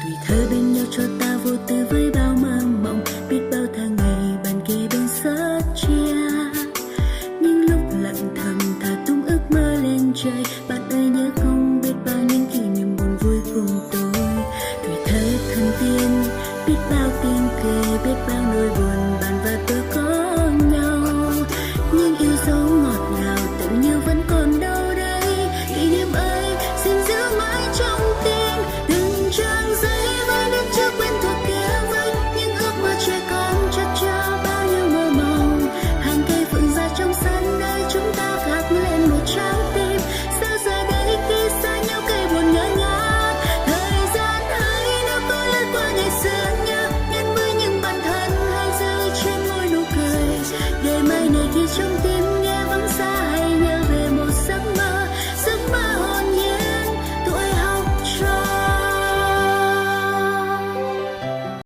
Tuổi thơ bên nhau cho ta vô tư với bao mơ mộng, biết bao tháng ngày bàn kề bên sớt chia. Những lúc lặng thầm thả tung ước mơ lên trời, bạn ơi nhớ không biết bao những kỷ niệm buồn vui cùng tôi. Tuổi thơ thần tiên biết bao tiếng cười, biết bao nỗi buồn bạn và tôi có